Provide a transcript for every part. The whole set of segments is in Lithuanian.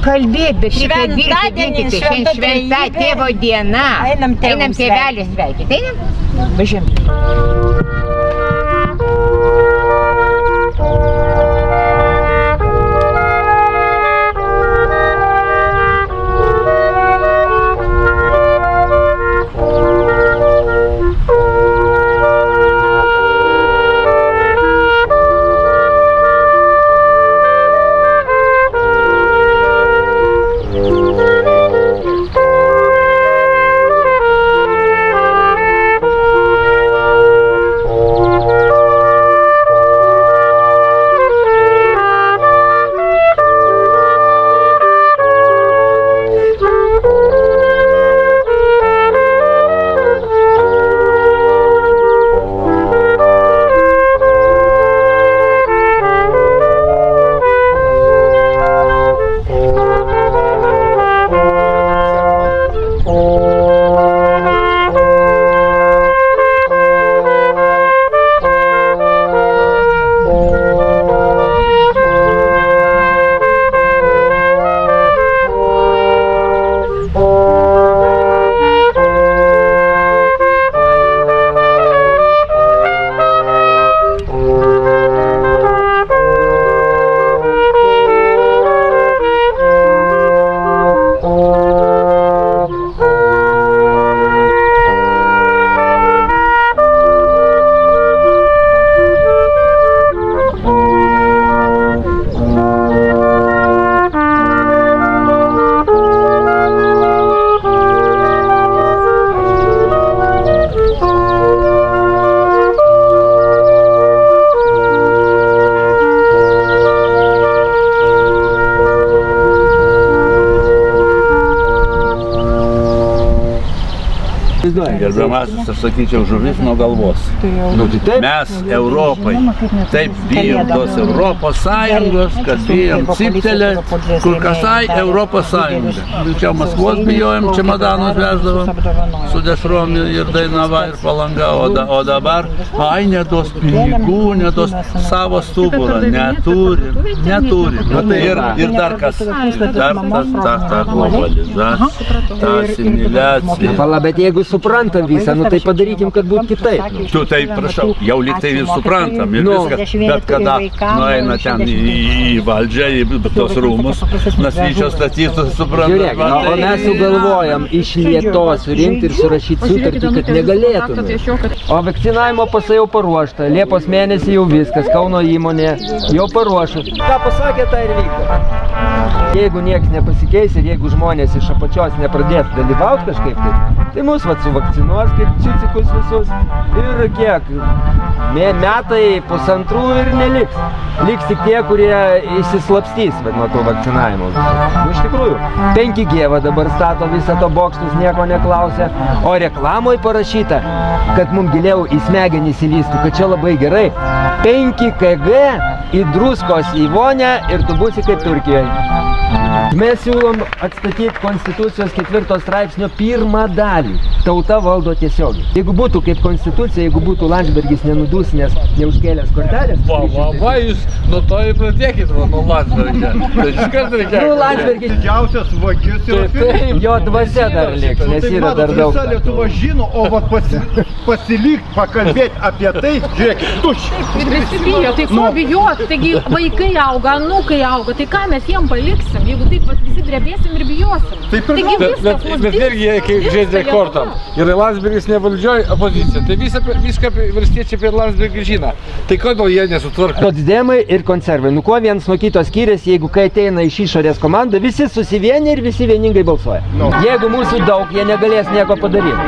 Kalbėt, bet šitą dirbti, šiandien šventa tėvo diena. Einam tėvelį sveikinti. Einam? Važiuojam. Gerbiamasis, aš sakyčiau, žuvis nuo galvos. Mes Europai taip bijom tos Europos Sąjungos, kad bijom ciptelę, kur kasai Europos Sąjunga. Čia Maskvos bijojom, čia Madanus veždavom su dešrom ir Dainava ir Palanga, o dabar, ai, nedos pinigų, nedos savo stuburą, neturim. Ir dar kas, dar ta globalizacija, ta asimiliacija. Pala, bet jeigu suprantam visą, nu tai padarykim, kad būtų kitaip. Tu tai prašau, jau lyg tai suprantam ir viskas, bet kada nueina ten į valdžią, į tos rūmus, nasvyčios statytus, suprantam. Žiūrėk, o mes sugalvojam iš Lietuvos surinkti ir surašyti sutartį, kad negalėtume. O vakcinavimo pasai jau paruošta, Liepos mėnesį jau viskas, Kauno įmonė jau paruošus. Ką pasakė, tai ir vykdo. Jeigu nieks nepasikeis ir jeigu žmonės iš apačios nepradės dalyvauti kažkaip, tai mus suvakcinuos kaip cicikus visus ir kiek? Metai, pusantrų ir neliks. Liks tik tie, kurie įsislapstys nuo to vakcinavimo. Iš tikrųjų, 5G dabar stato visą to bokštus, nieko neklausia, o reklamoje parašyta, kad mums giliau į smegenys įlystų, kad čia labai gerai. 5KG į druskos į vonę ir tu būsi kaip Turkijoje. Mes siūlom atstatyti Konstitucijos 4 straipsnio 1 dalį. Tauta valdo tiesiogiai. Jeigu būtų kaip Konstitucija, jeigu būtų Landsbergis nenudusinęs, neužkėlęs kortelės... Va, jūs nuo to ir pradėkit nuo Landsbergio. Tai iškart reikia. Nu, Landsbergis... Didžiausias vagis yra Filipas. Jo dvasia dar liks, nes yra dar daug. Visa Lietuva žino, o vat pasilikt, pakalbėti apie tai, žiūrėkit, tuščiai. Ir visi bijo, tai ko bijot? Taigi vaikai auga, anūkai auga, tai ką mes jiem paliksim? Jeigu taip visi tik drebėsim ir bijosim. Taigi viskas mus Bet irgi, kaip žaidė kortą. Ir Landsbergis ne valdžioj opozicija. Tai viską valstiečiai prie Landsbergį žino. Tai kodėl jie nesutvarko? Socdemai ir konservai. Nu kuo vienas nuo kito skiriasi, jeigu kai ateina iš išorės komanda, visi susivienė ir visi vieningai balsuoja. Jeigu mūsų daug, jie negalės nieko padaryti.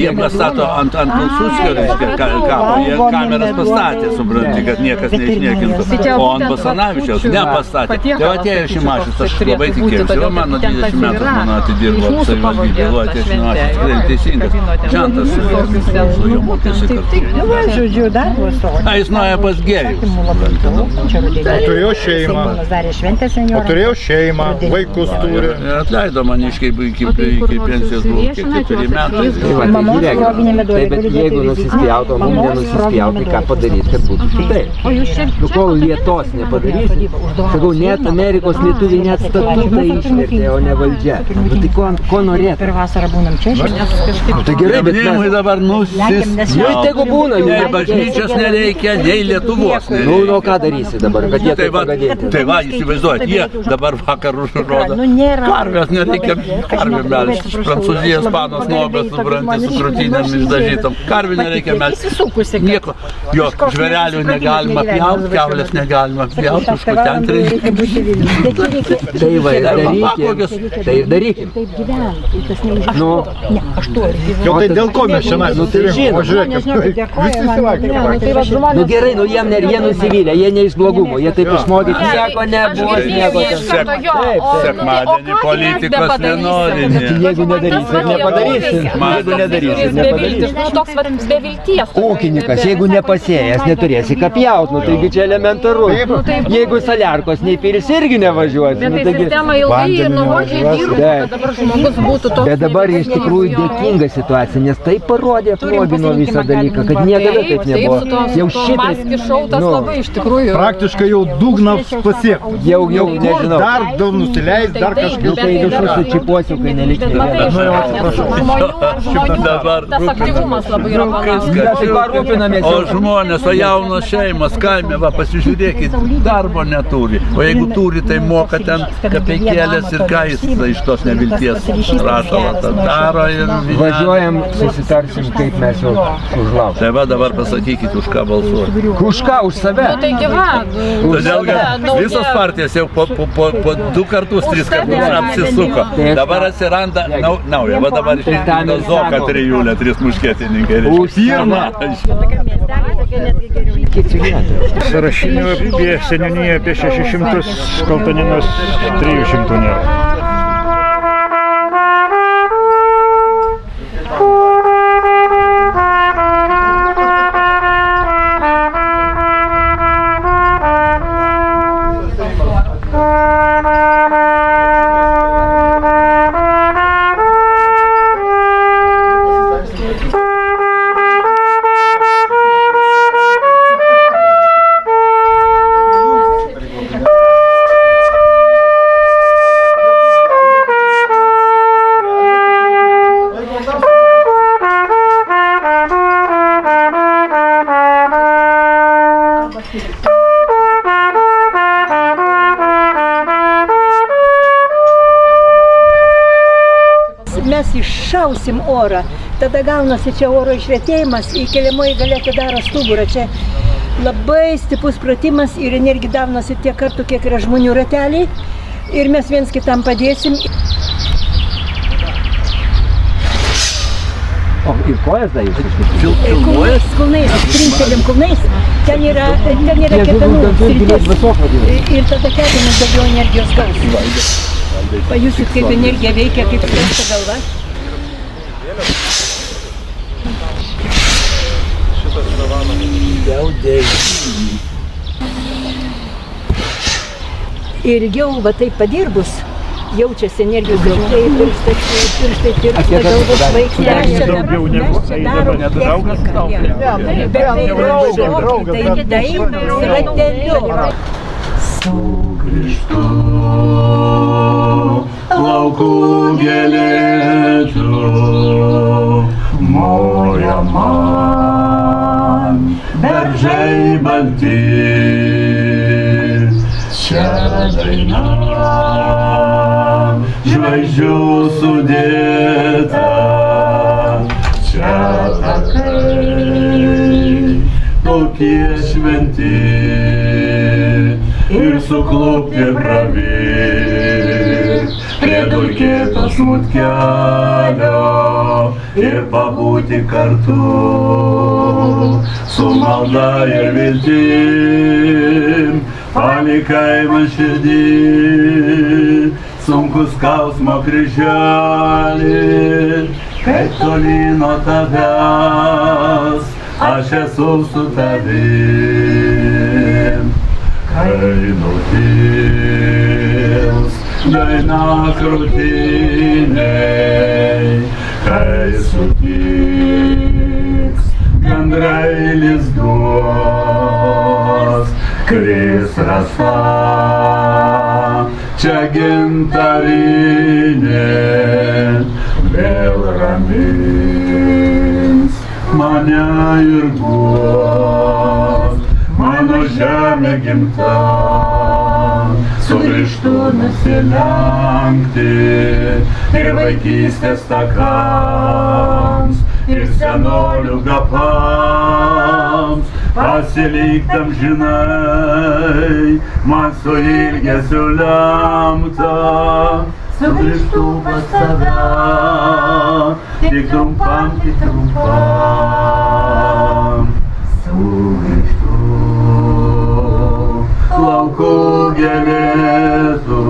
Jie pastato ant Pilsudskio, reiškia, kapo, jie kameras pastatė, supranti, kad niekas neišniekintų. O ant Basanavičiaus nepastatė. Tai atėjo Šimašius, aš labai tikėjausi. Ir mano 20 metų mano atidirbo savivaldybė, atėjo Šimašius, tikrai teisingas. Žentas su juo mokėsi kartu. Žodžiu, darbo sodė. Jis nuėjo pas Gėjus. Turėjau šeimą. Turėjau šeimą, vaikus turi. Atleido man iki pensijos buvo 4 metai. Taip, bet jeigu nusispjautų, o mums nenusispjautų, tai ką padaryti, kad būtų kitaip. Nu, kol lietos nepadarysi, sakau, net Amerikos lietuviai net statutą išvertė, o ne valdžia. Nu, tai ko norėtų? Per vasarą būnam čia, Tai gerai, bet Jaunimui dabar nusispjautų. Tegu būna, Nei bažnyčios nereikia, nei Lietuvos nereikia. Nu, ką darysi dabar, kad jie taip pagadėtų? Tai va, įsivaizduojat, jie dabar vakarų rodo. Karvės nereikia, karvė melžti. Prancūzijos panos nuogas, supranti, su krūtinėm išdažytom. Karvė nereikia melžti. Nieko. Jo, žvėrelių negalima pjauti, kiaulės negalima pjauti, užkutenti reikia. Tai va, tai ir darykim. Nu, Jau tai dėl ko mes šiandien susirinkom? Žiūrėkit, visi silakė. Nu gerai, nu jie nusivylė, jie ne iš blogumo, jie taip išmokyti, nieko nebuvo, nieko ten. Sekmadienį politikos nenori. Jeigu nedarysi, ir nepadarysi. Jeigu nedarysi, ir nepadarysi. Toks bevilties. Ūkininkas, jeigu nepasėjęs, neturėsi ką pjaut, nu taigi čia elementaru. Jeigu saliarkos neįpirsi, irgi nevažiuosi. Bet tai sistema ilgai ir nuožiai dirba, kad dabar žmogus būtų toks. Bet dabar iš tikrųjų dėkinga situacija, nes tai parodė, apnuogino visą dalyką, kad niekada taip nebuvo. Jau Maski šautas labai iš tikrųjų. Praktiškai jau dugnas pasiektas. Jau nežinau. Dar daug nusileis, dar kažkaip. Kai dušus sučipuosiu, kai nelikti. Tas aktyvumas labai yra panašus. O žmonės, o jaunos šeimas kaime, va, pasižiūrėkit, darbo neturi. O jeigu turi, tai moka ten kapeikėlės ir ką jis iš tos nevilties rašalą daro ir... Važiuojam, susitarsim, kaip mes jau užlauksim. Tai va, dabar pasakykit, už ką balsuoti. Už ką? Už save? Nu tai gyva. Todėl, kad visos partijos jau po 2 kartus, 3 kartus apsisuko. Dabar atsiranda nauja. Va dabar išėjo Zoka trijulė, 3 muškietininkai. Už pirmą. Sąrašinių apie seniūniją apie 600, Kaltaninos 300 nėra. Mes iššausim orą, tada gaunasi čia oro išretėjimas, įkeliamoji galia atidaro stuburą. Čia labai stiprus pratimas ir energija daunasi tiek kartų, kiek yra žmonių rateliai. Ir mes viens kitam padėsim. O ir kojas dar jūs? Kulnais, trinkelėm kulnais. Ten yra kepenų sritis. Ir tada kepenys daugiau energijos gaus. Pajusit, kaip energija veikia, kaip skęsta galva. Ir jau va taip padirbus, jaučiasi energijos gausai, pirštai tirpsta, galvos vaikštai. Mes čia darom techniką. Bet tai rateliu. Sugrįžtu laukų gėlėtų, moja man beržai balti, čia daina sudėta, čia takai, tokie šventi ir suklupti pravyk prie dulkėto smutkelio ir pabūti kartu su malda ir viltim. Palikai man širdį sunkus skausmo kryželį, kaip toli nuo tavęs aš esu su tavim. Kai nutils daina krūtinėj, kai sutiks gandrai lizduos, kris rasa čia gintarinė, vėl ramins mane ir guos. Mano žemė gimta, sugrįžtu nusilenkti ir vaikystės takams, ir senolių kapams, pasiliktam žinai, man su ilgesiu lemta. Sugrįžtu pas tave, tik trumpam, tik trumpam. Sugrįžtu laukų gėlėtų,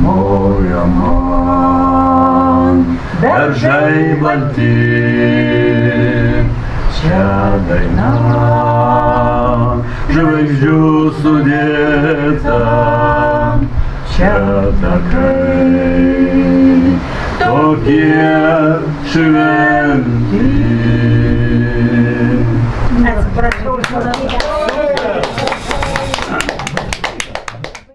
moja man, beržai balti, čia daina, žvaigždžių sudėta, čia takai, tokie šventi. Atsiprašau,